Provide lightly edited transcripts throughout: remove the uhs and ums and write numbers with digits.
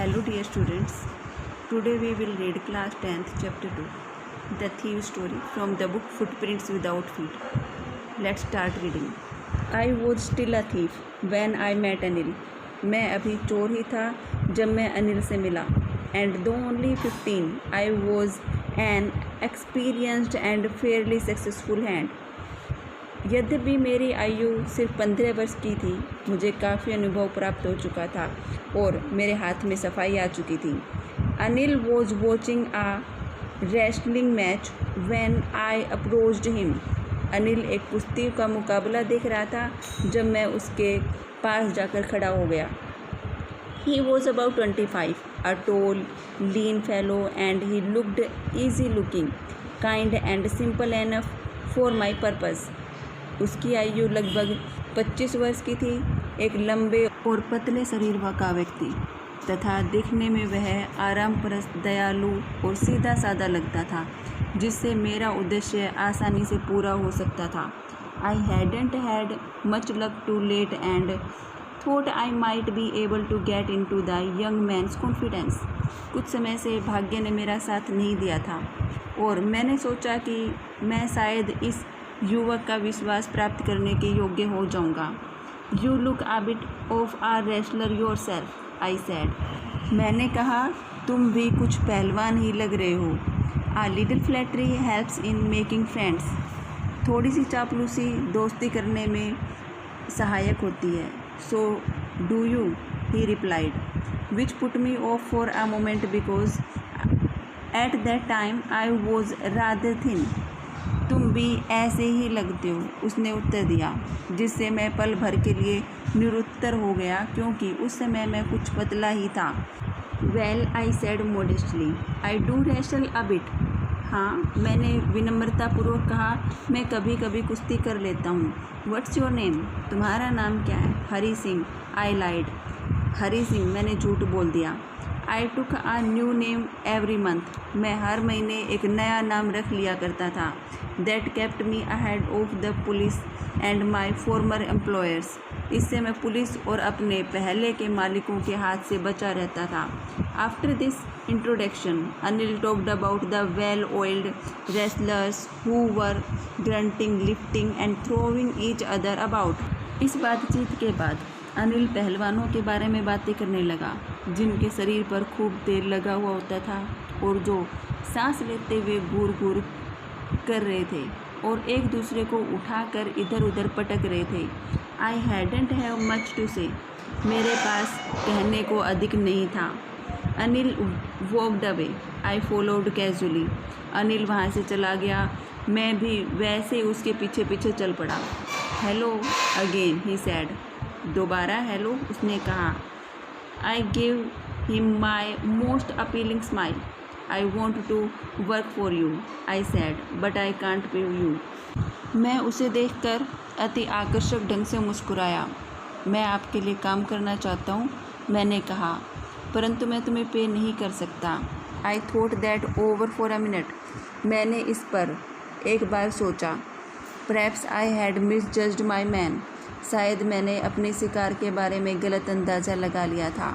Hello dear students, today we will read class 10th chapter 2, The Thief Story from the book Footprints Without Feet. Let's start reading. I was still a thief when I met Anil. मैं अभी चोर ही था जब मैं अनिल से मिला. And though only 15, I was an experienced and fairly successful hand. यद्यपि मेरी आयु सिर्फ 15 वर्ष की थी, मुझे काफ़ी अनुभव प्राप्त हो चुका था और मेरे हाथ में सफाई आ चुकी थी. Anil was watching a wrestling match when I approached him. Anil एक कुश्ती का मुकाबला देख रहा था जब मैं उसके पास जाकर खड़ा हो गया. He was about 25, a tall, lean fellow, and he looked easy looking, kind and simple enough for my purpose. उसकी आयु लगभग 25 वर्ष की थी. एक लंबे और पतले शरीर का व्यक्ति तथा दिखने में वह आरामप्रस्त, दयालु और सीधा साधा लगता था, जिससे मेरा उद्देश्य आसानी से पूरा हो सकता था. I hadn't had much luck too late and thought I might be able to get into the young man's confidence. कुछ समय से भाग्य ने मेरा साथ नहीं दिया था और मैंने सोचा कि मैं शायद इस युवक का विश्वास प्राप्त करने के योग्य हो जाऊंगा. You look a bit of a wrestler yourself, I said. मैंने कहा, तुम भी कुछ पहलवान ही लग रहे हो. A little flattery helps in making friends. थोड़ी सी चापलूसी दोस्ती करने में सहायक होती है. So do you? He replied, which put me off for a moment because at that time I was rather thin. तुम भी ऐसे ही लगते हो, उसने उत्तर दिया, जिससे मैं पल भर के लिए निरुत्तर हो गया क्योंकि उस समय मैं कुछ पतला ही था. Well, I said modestly, I do wrestle a bit. हाँ, मैंने विनम्रतापूर्वक कहा, मैं कभी कभी कुश्ती कर लेता हूँ. What's your name? तुम्हारा नाम क्या है? हरी सिंह. I lied. हरी सिंह, मैंने झूठ बोल दिया. I took a new name every month. मैं हर महीने एक नया नाम रख लिया करता था. That kept me ahead of the police and my former employers. इससे मैं पुलिस और अपने पहले के मालिकों के हाथ से बचा रहता था. After this introduction, Anil talked about the well-oiled wrestlers who were grunting, lifting and throwing each other about. इस बातचीत के बाद अनिल पहलवानों के बारे में बातें करने लगा, जिनके शरीर पर खूब तेल लगा हुआ होता था और जो सांस लेते हुए घूर घूर कर रहे थे और एक दूसरे को उठाकर इधर उधर पटक रहे थे. I hadn't have much to say. मेरे पास कहने को अधिक नहीं था. Anil walked away. I followed casually. Anil वहाँ से चला गया. मैं भी वैसे उसके पीछे पीछे चल पड़ा. Hello again, he said. दोबारा हेलो, उसने कहा. I gave him my most appealing smile. I want to work for you, I said, but I can't pay you. मैं उसे देखकर अति आकर्षक ढंग से मुस्कुराया. मैं आपके लिए काम करना चाहता हूँ, मैंने कहा, परंतु मैं तुम्हें पे नहीं कर सकता. I thought that over for a minute. मैंने इस पर एक बार सोचा. Perhaps I had misjudged my man. शायद मैंने अपने शिकार के बारे में गलत अंदाज़ा लगा लिया था.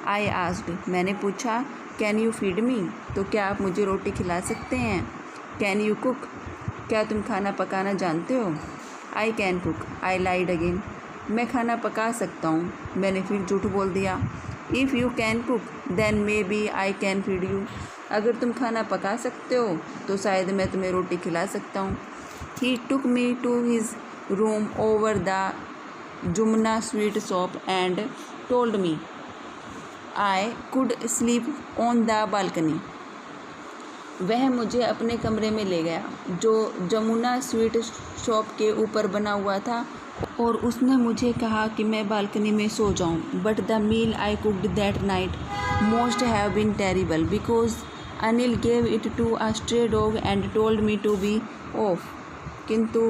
I asked. मैंने पूछा, कैन यू फीड मी? तो क्या आप मुझे रोटी खिला सकते हैं? Can you cook? क्या तुम खाना पकाना जानते हो? I can cook. I lied again. मैं खाना पका सकता हूँ, मैंने फिर झूठ बोल दिया. If you can cook, then maybe I can feed you. अगर तुम खाना पका सकते हो तो शायद मैं तुम्हें रोटी खिला सकता हूँ. He took me to his room over the Jumna sweet shop and told me I could sleep on the balcony. वह मुझे अपने कमरे में ले गया जो जमुना स्वीट शॉप के ऊपर बना हुआ था और उसने मुझे कहा कि मैं बालकनी में सो जाऊं. But the meal I cooked that night must have been terrible because Anil gave it to a stray dog and told me to be off. किंतु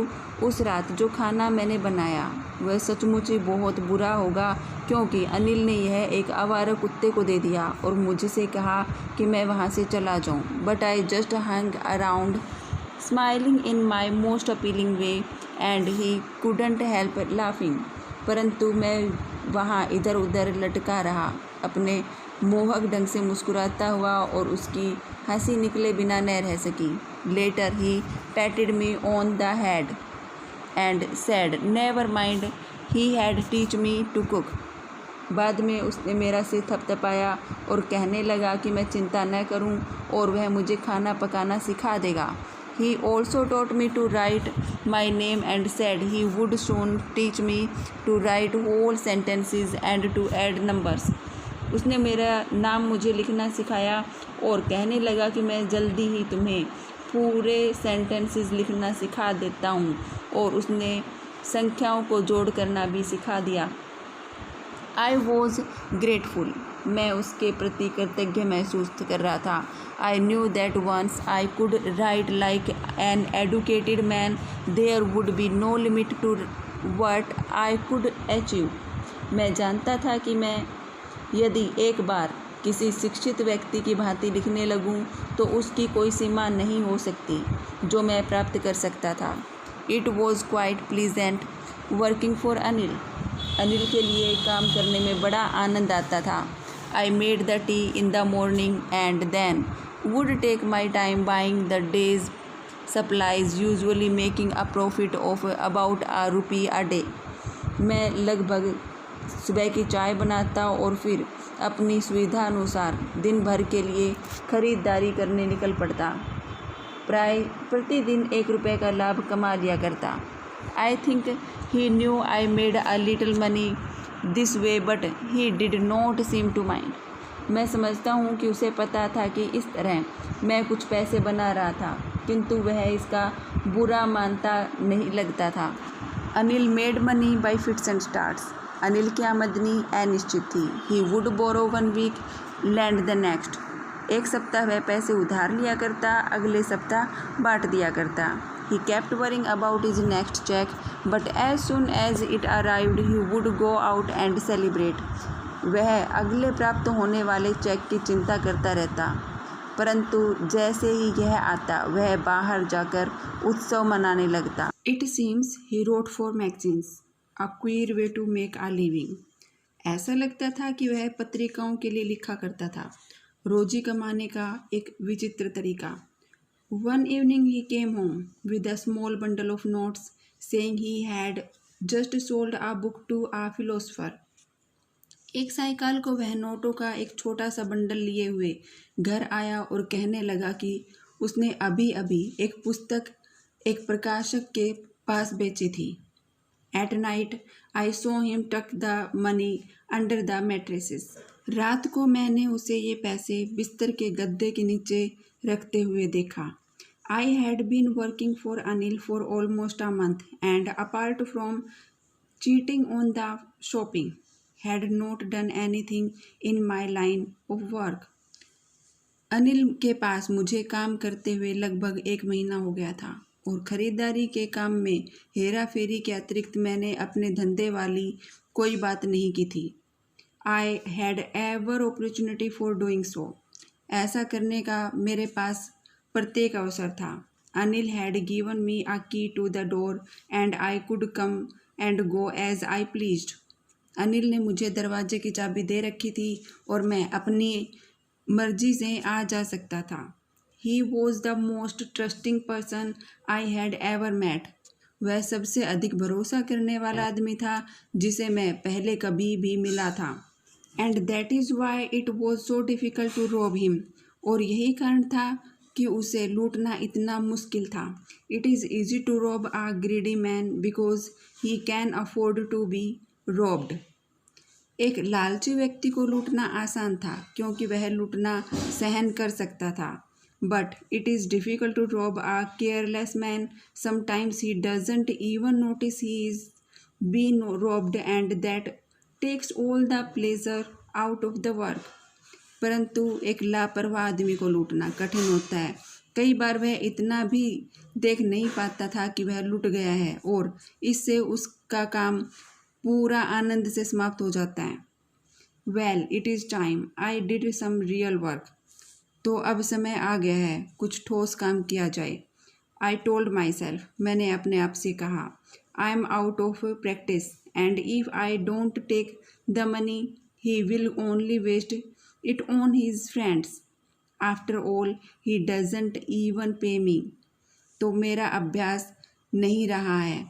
उस रात जो खाना मैंने बनाया वह सचमुच ही बहुत बुरा होगा क्योंकि अनिल ने यह एक आवारा कुत्ते को दे दिया और मुझसे कहा कि मैं वहाँ से चला जाऊँ. But I just hung around smiling in my most appealing way and he couldn't help laughing. परंतु मैं वहाँ इधर उधर लटका रहा अपने मोहक ढंग से मुस्कुराता हुआ और उसकी हंसी निकले बिना न रह सकी। Later he patted me on the head and said never mind he had teach me to cook. बाद में उसने मेरा सिर थपथपाया और कहने लगा कि मैं चिंता न करूं और वह मुझे खाना पकाना सिखा देगा। He also taught me to write my name and said he would soon teach me to write whole sentences and to add numbers. उसने मेरा नाम मुझे लिखना सिखाया और कहने लगा कि मैं जल्दी ही तुम्हें पूरे सेंटेंसेस लिखना सिखा देता हूँ, और उसने संख्याओं को जोड़ करना भी सिखा दिया। I was grateful. मैं उसके प्रति कृतज्ञ महसूस कर रहा था। I knew that once I could write like an educated man there would be no limit to what I could achieve. मैं जानता था कि मैं यदि एक बार किसी शिक्षित व्यक्ति की भांति लिखने लगूं तो उसकी कोई सीमा नहीं हो सकती जो मैं प्राप्त कर सकता था। It was quite pleasant working for Anil. Anil के लिए काम करने में बड़ा आनंद आता था। I made the tea in the morning and then would take my time buying the day's supplies usually making a profit of about ₹1 a day। मैं लगभग सुबह की चाय बनाता और फिर अपनी सुविधा अनुसार दिन भर के लिए खरीदारी करने निकल पड़ता। प्राय प्रतिदिन ₹1 का लाभ कमा लिया करता। I think he knew I made a little money this way but he did not seem to mind. मैं समझता हूँ कि उसे पता था कि इस तरह मैं कुछ पैसे बना रहा था, किंतु वह इसका बुरा मानता नहीं लगता था। Anil made money by fits and starts. Anil की आमदनी अनिश्चित थी। He would borrow 1 week, lend the next. एक सप्ताह वह पैसे उधार लिया करता, अगले सप्ताह बांट दिया करता। He kept worrying about his next check, but as soon as it arrived, he would go out and celebrate. वह अगले प्राप्त होने वाले चेक की चिंता करता रहता, परंतु जैसे ही यह आता वह बाहर जाकर उत्सव मनाने लगता। It seems he wrote for magazines, a queer way to make a living. ऐसा लगता था कि वह पत्रिकाओं के लिए लिखा करता था, रोजी कमाने का एक विचित्र तरीका। One evening he came home with a small bundle of notes, saying he had just sold a book to a philosopher. एक सायकाल को वह नोटों का एक छोटा सा बंडल लिए हुए घर आया और कहने लगा कि उसने अभी अभी एक पुस्तक एक प्रकाशक के पास बेची थी। At night I saw him tuck the money under the mattresses. रात को मैंने उसे ये पैसे बिस्तर के गद्दे के नीचे रखते हुए देखा। I had been working for Anil for almost a month and apart from cheating on the shopping, had not done anything in my line of work. Anil के पास मुझे काम करते हुए लगभग 1 महीना हो गया था और ख़रीदारी के काम में हेरा फेरी के अतिरिक्त मैंने अपने धंधे वाली कोई बात नहीं की थी। I had ever opportunity for doing so. ऐसा करने का मेरे पास प्रत्येक अवसर था। Anil had given me a key to the door and I could come and go as I pleased. Anil ने मुझे दरवाजे की चाबी दे रखी थी और मैं अपनी मर्जी से आ जा सकता था। He was the most trusting person I had ever met. वह सबसे अधिक भरोसा करने वाला आदमी था जिसे मैं पहले कभी भी मिला था। And that is why it was so difficult to rob him. और यही कारण था कि उसे लूटना इतना मुश्किल था। It is easy to rob a greedy man because he can afford to be robbed. एक लालची व्यक्ति को लूटना आसान था क्योंकि वह लूटना सहन कर सकता था। But it is difficult to rob a careless man. Sometimes he doesn't even notice he is being robbed and that takes all the pleasure out of the work. परंतु एक लापरवाह आदमी को लूटना कठिन होता है। कई बार वह इतना भी देख नहीं पाता था कि वह लूट गया है और इससे उसका काम पूरा आनंद से समाप्त हो जाता है। Well, it is time I did some real work. तो अब समय आ गया है कुछ ठोस काम किया जाए। I told myself, मैंने अपने आप से कहा, I am out of practice and if I don't take the money, he will only waste it on his friends. After all, he doesn't even pay me. तो मेरा अभ्यास नहीं रहा है,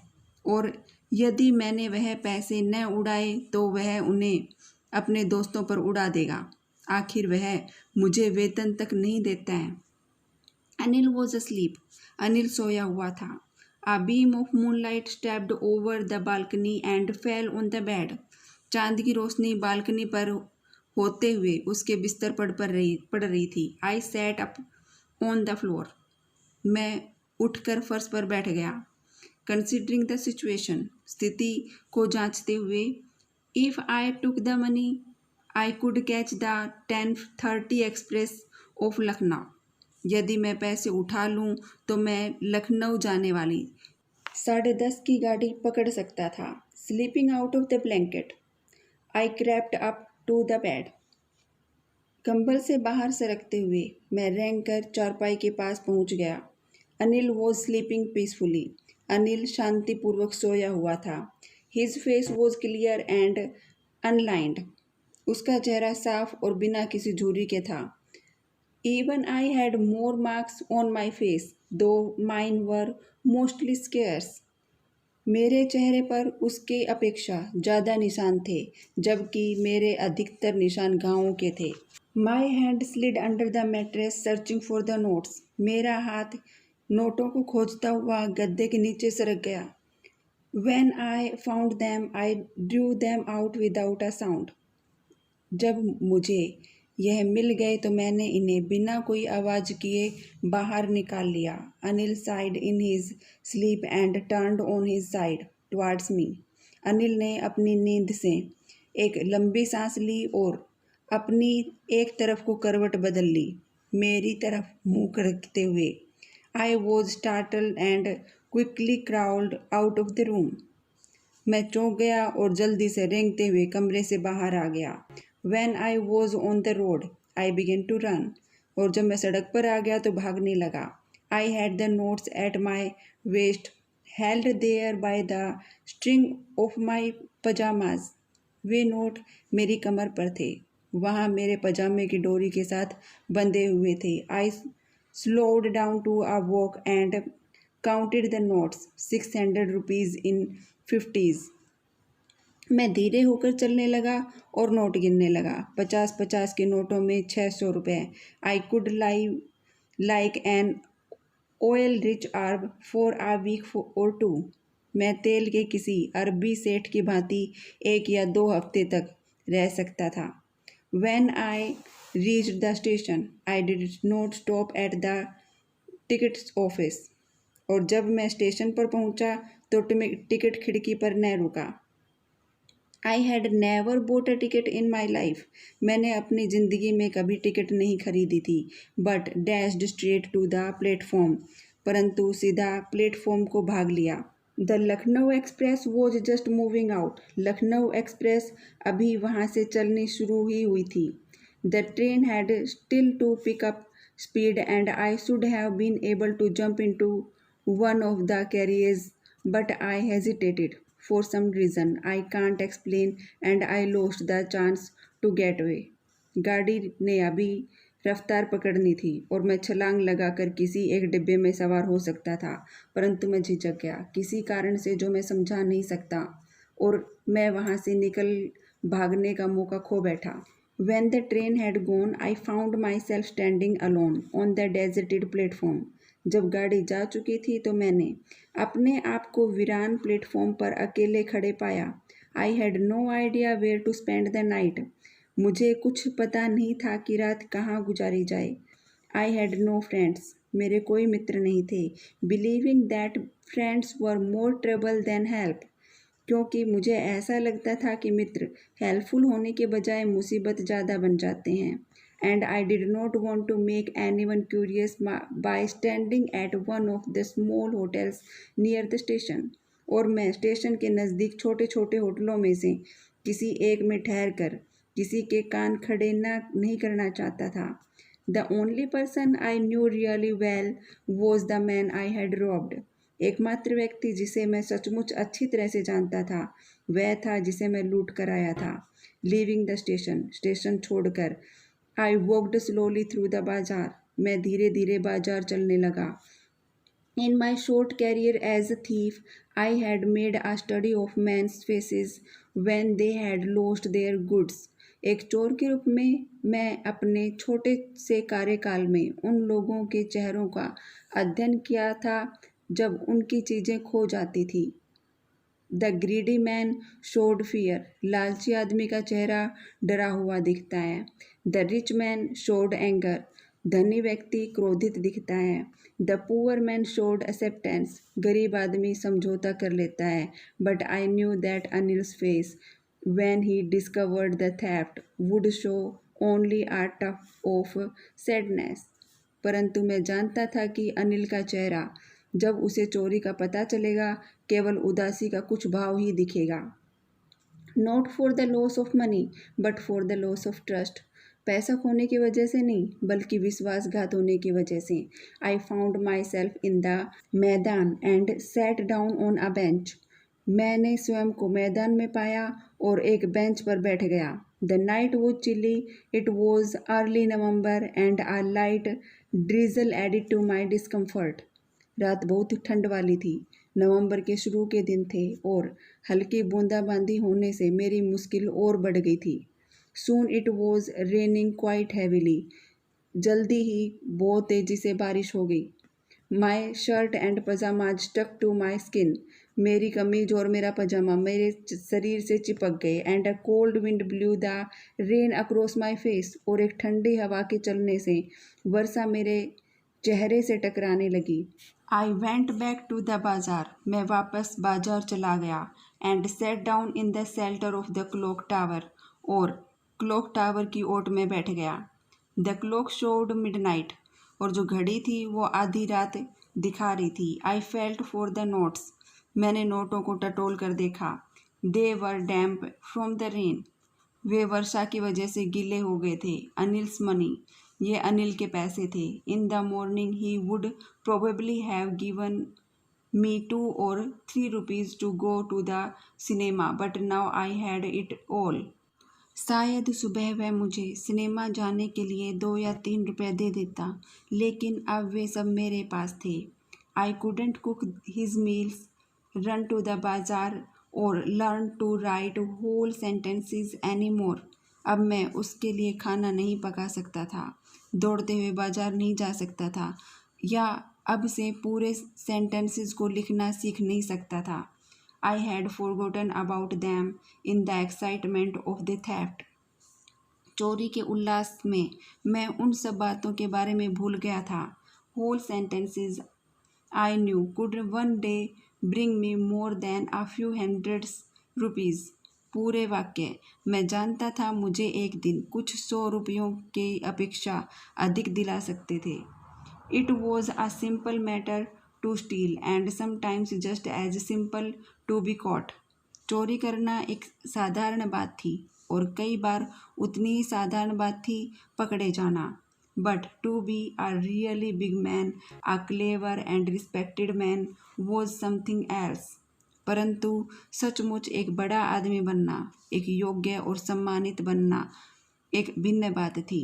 और यदि मैंने वह पैसे न उड़ाए तो वह उन्हें अपने दोस्तों पर उड़ा देगा। आखिर वह मुझे वेतन तक नहीं देता है। Anil was asleep. अनिल सोया हुआ था। A beam of moonlight stepped over the balcony and fell on the bed. चांद की रोशनी बालकनी पर होते हुए उसके बिस्तर पर पड़ रही थी। I sat up on the floor. मैं उठकर फर्श पर बैठ गया। Considering the situation, स्थिति को जांचते हुए, if I took the money, I could catch the 10:30 express of Lucknow. यदि मैं पैसे उठा लूँ तो मैं लखनऊ जाने वाली 10:30 की गाड़ी पकड़ सकता था। Slipping out of the blanket, I crept up to the bed. कंबल से बाहर सरकते हुए मैं रेंग कर चारपाई के पास पहुंच गया। Anil was sleeping peacefully. Anil शांतिपूर्वक सोया हुआ था। His face was clear and unlined. उसका चेहरा साफ और बिना किसी झुर्री के था। Even I had more marks on my face, though mine were mostly scars. मेरे चेहरे पर उसके अपेक्षा ज़्यादा निशान थे, जबकि मेरे अधिकतर निशान घावों के थे। My hand slid under the mattress searching for the notes. मेरा हाथ नोटों को खोजता हुआ गद्दे के नीचे सरक गया। When I found them, I drew them out without a sound. जब मुझे यह मिल गए तो मैंने इन्हें बिना कोई आवाज़ किए बाहर निकाल लिया। Anil sighed in his sleep and turned on his side towards me. Anil ने अपनी नींद से एक लंबी सांस ली और अपनी एक तरफ को करवट बदल ली, मेरी तरफ मुंह करते हुए। I was startled and quickly crawled out of the room. मैं चौंक गया और जल्दी से रेंगते हुए कमरे से बाहर आ गया। When I was on the road, I began to run. और जब मैं सड़क पर आ गया तो भागने लगा। I had the notes at my waist, held there by the string of my pajamas. Way note मेरी कमर पर थे, वहाँ मेरे पजामे की डोरी के साथ बंधे हुए थे। I slowed down to a walk and counted the notes, 600 rupees in 50s. मैं धीरे होकर चलने लगा और नोट गिनने लगा। 50-50 के नोटों में 600 रुपये। I could like an oil rich Arab for a week or two. मैं तेल के किसी अरबी सेठ की भांति 1 या 2 हफ्ते तक रह सकता था। When I reached the station, I did not stop at the ticket office. और जब मैं स्टेशन पर पहुंचा तो टिकट खिड़की पर न रुका। I had never bought a ticket in my life. मैंने अपनी ज़िंदगी में कभी टिकट नहीं खरीदी थी। But dashed straight to the platform, परंतु सीधा प्लेटफॉर्म को भाग लिया। The Lucknow Express was just moving out. Lucknow Express अभी वहाँ से चलनी शुरू ही हुई थी। The train had still to pick up speed and I should have been able to jump in to one of the carriers, but I hesitated for some reason I can't explain and I lost the chance to get away. गाड़ी ने अभी रफ्तार पकड़नी थी और मैं छलांग लगाकर किसी एक डिब्बे में सवार हो सकता था, परंतु मैं झिझक गया किसी कारण से जो मैं समझा नहीं सकता, और मैं वहाँ से निकल भागने का मौका खो बैठा। When the train had gone, I found myself standing alone on the deserted platform. जब गाड़ी जा चुकी थी तो मैंने अपने आप को वीरान प्लेटफॉर्म पर अकेले खड़े पाया। I had no idea where to spend the night. मुझे कुछ पता नहीं था कि रात कहाँ गुजारी जाए। I had no friends. मेरे कोई मित्र नहीं थे। Believing that friends were more trouble than help. क्योंकि मुझे ऐसा लगता था कि मित्र हेल्पफुल होने के बजाय मुसीबत ज़्यादा बन जाते हैं। And I did not want to make anyone curious by standing at one of the small hotels near the station. और मैं स्टेशन के नज़दीक छोटे छोटे होटलों में से किसी एक में ठहर कर किसी के कान खड़े नहीं करना चाहता था। The only person I knew really well was the man I had robbed. एकमात्र व्यक्ति जिसे मैं सचमुच अच्छी तरह से जानता था वह था जिसे मैं लूट कर आया था। Leaving the station, स्टेशन छोड़कर I walked slowly through the bazaar. मैं धीरे धीरे बाजार चलने लगा. In my short career as a thief, I had made a study of men's faces when they had lost their goods. एक चोर के रूप में मैं अपने छोटे से कार्यकाल में उन लोगों के चेहरों का अध्ययन किया था जब उनकी चीज़ें खो जाती थी. The greedy man showed fear. लालची आदमी का चेहरा डरा हुआ दिखता है. The rich man showed anger. धनी व्यक्ति क्रोधित दिखता है. The poor man showed acceptance. गरीब आदमी समझौता कर लेता है. But I knew that Anil's face when he discovered the theft would show only a touch of sadness. परंतु मैं जानता था कि अनिल का चेहरा जब उसे चोरी का पता चलेगा केवल उदासी का कुछ भाव ही दिखेगा. Not for the loss of money but for the loss of trust. पैसा खोने की वजह से नहीं बल्कि विश्वासघात होने की वजह से. I found myself in the maidan and sat down on a bench. मैंने स्वयं को मैदान में पाया और एक बेंच पर बैठ गया. The night was chilly. It was early November and a light drizzle added to my discomfort. रात बहुत ठंड वाली थी. नवंबर के शुरू के दिन थे और हल्की बूंदाबांदी होने से मेरी मुश्किल और बढ़ गई थी. Soon it was raining quite heavily. जल्दी ही बहुत तेजी से बारिश हो गई. My shirt and pyjama stuck to my skin. मेरी कमीज और मेरा पजामा मेरे शरीर से चिपक गए. And a cold wind blue the rain across my face. और एक ठंडी हवा के चलने से वर्षा मेरे चेहरे से टकराने लगी. I went back to the bazaar. मैं वापस बाजार चला गया. And sat down in the shelter of the clock tower. और क्लॉक टावर की ओट में बैठ गया. The clock showed midnight. और जो घड़ी थी वो आधी रात दिखा रही थी. I felt for the notes. मैंने नोटों को टटोल कर देखा. दे वर डैम्प फ्रॉम द रेन. वे वर्षा की वजह से गीले हो गए थे. अनिल्स मनी. ये अनिल के पैसे थे. इन the morning he would probably have given me 2 or 3 rupees to go to the cinema, but now I had it all. शायद सुबह वह मुझे सिनेमा जाने के लिए 2 या 3 रुपए दे देता, लेकिन अब वे सब मेरे पास थे. I couldn't cook his meals, run to the bazaar or learn to write whole sentences anymore. अब मैं उसके लिए खाना नहीं पका सकता था, दौड़ते हुए बाजार नहीं जा सकता था, या अब से पूरे सेंटेंसेस को लिखना सीख नहीं सकता था. I had forgotten about them in the excitement of the theft. चोरी के उल्लास में मैं उन सब बातों के बारे में भूल गया था. Whole sentences I knew could one day bring me more than a few hundreds rupees. पूरे वाक्य मैं जानता था मुझे एक दिन कुछ 100 रुपयों की अपेक्षा अधिक दिला सकते थे. It was a simple matter to steal and sometimes just as simple to be caught. चोरी करना एक साधारण बात थी और कई बार उतनी ही साधारण बात थी पकड़े जाना. But to be a really big man, a clever and respected man was something else. परंतु सचमुच एक बड़ा आदमी बनना, एक योग्य और सम्मानित बनना एक भिन्न बात थी.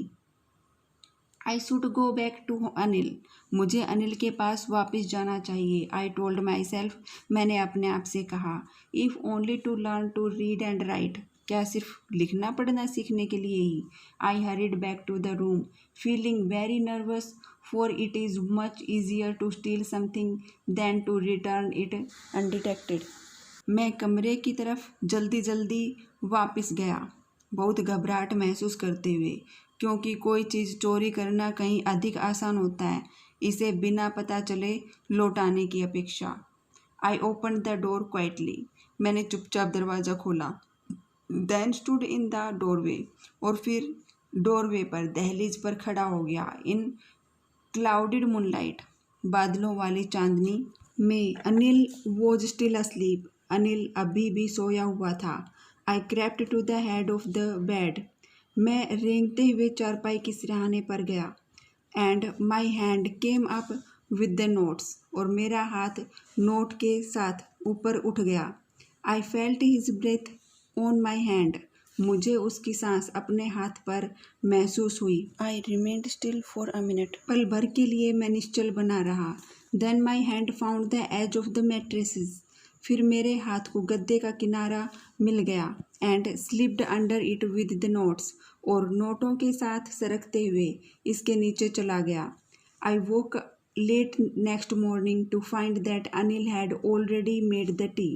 I should go back to Anil. मुझे अनिल के पास वापस जाना चाहिए. I told myself. मैंने अपने आप से कहा. If only to learn to read and write. क्या सिर्फ लिखना पढ़ना सीखने के लिए ही. I hurried back to the room, feeling very nervous, for it is much easier to steal something than to return it undetected. मैं कमरे की तरफ जल्दी जल्दी वापस गया, बहुत घबराहट महसूस करते हुए, क्योंकि कोई चीज़ चोरी करना कहीं अधिक आसान होता है इसे बिना पता चले लौटाने की अपेक्षा. I open the door quietly. मैंने चुपचाप दरवाज़ा खोला. Then stood in the doorway. और फिर डोरवे पर दहलीज पर खड़ा हो गया. In clouded moonlight. बादलों वाली चांदनी में. Anil was still asleep. Anil अभी भी सोया हुआ था. I crept to the head of the bed. मैं रेंगते हुए चारपाई की सिरहाने पर गया. And my hand came up with the notes. और मेरा हाथ नोट के साथ ऊपर उठ गया. I felt his breath on my hand. मुझे उसकी सांस अपने हाथ पर महसूस हुई। I remained still for a minute. पल भर के लिए मैं निश्चल बना रहा। Then my hand found the edge of the mattresses. फिर मेरे हाथ को गद्दे का किनारा मिल गया। And slipped under it with the notes. और नोटों के साथ सरकते हुए इसके नीचे चला गया। I woke late next morning to find that Anil had already made the tea.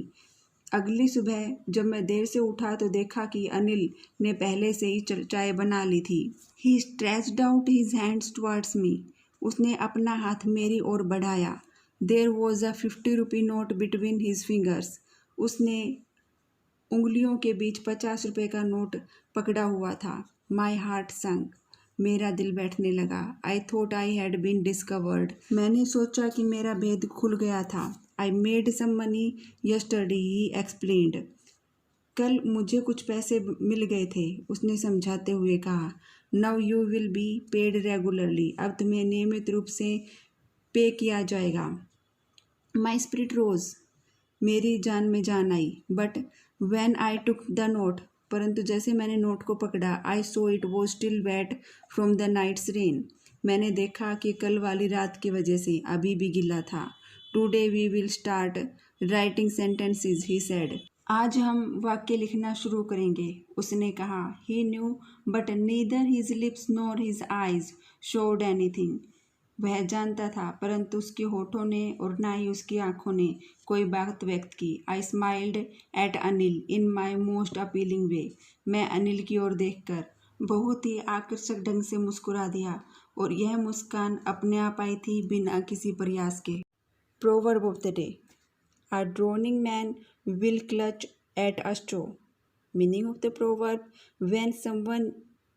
अगली सुबह जब मैं देर से उठा तो देखा कि अनिल ने पहले से ही चाय बना ली थी। He stretched out his hands towards me. उसने अपना हाथ मेरी ओर बढ़ाया। There was a 50 rupee note between his fingers. उसने उंगलियों के बीच 50 रुपये का नोट पकड़ा हुआ था। My heart sank. मेरा दिल बैठने लगा। I thought I had been discovered. मैंने सोचा कि मेरा भेद खुल गया था। I made some money yesterday, he explained. कल मुझे कुछ पैसे मिल गए थे, उसने समझाते हुए कहा। Now you will be paid regularly. अब तुम्हें नियमित रूप से पे किया जाएगा। My spirit rose. मेरी जान में जान आई। But when I took the note, परंतु जैसे मैंने नोट को पकड़ा, I saw it was still wet from the night's rain. मैंने देखा कि कल वाली रात की वजह से अभी भी गिला था। Today we will start writing sentences, he said. आज हम वाक्य लिखना शुरू करेंगे, उसने कहा। He knew but neither his lips nor his eyes showed anything. वह जानता था, परंतु उसके होठों ने और ना ही उसकी आंखों ने कोई बात व्यक्त की। I smiled at Anil in my most appealing way. मैं अनिल की ओर देखकर बहुत ही आकर्षक ढंग से मुस्कुरा दिया, और यह मुस्कान अपने आप आई थी बिना किसी प्रयास के। Proverb of the day. A drowning man will clutch at a straw. Meaning of the proverb: when someone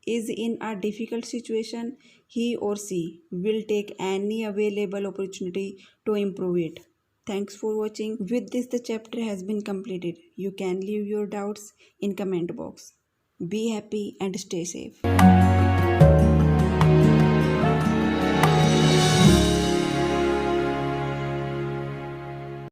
is in a difficult situation, he or she will take any available opportunity to improve it. Thanks for watching. With this, the chapter has been completed. You can leave your doubts in comment box. Be happy and stay safe.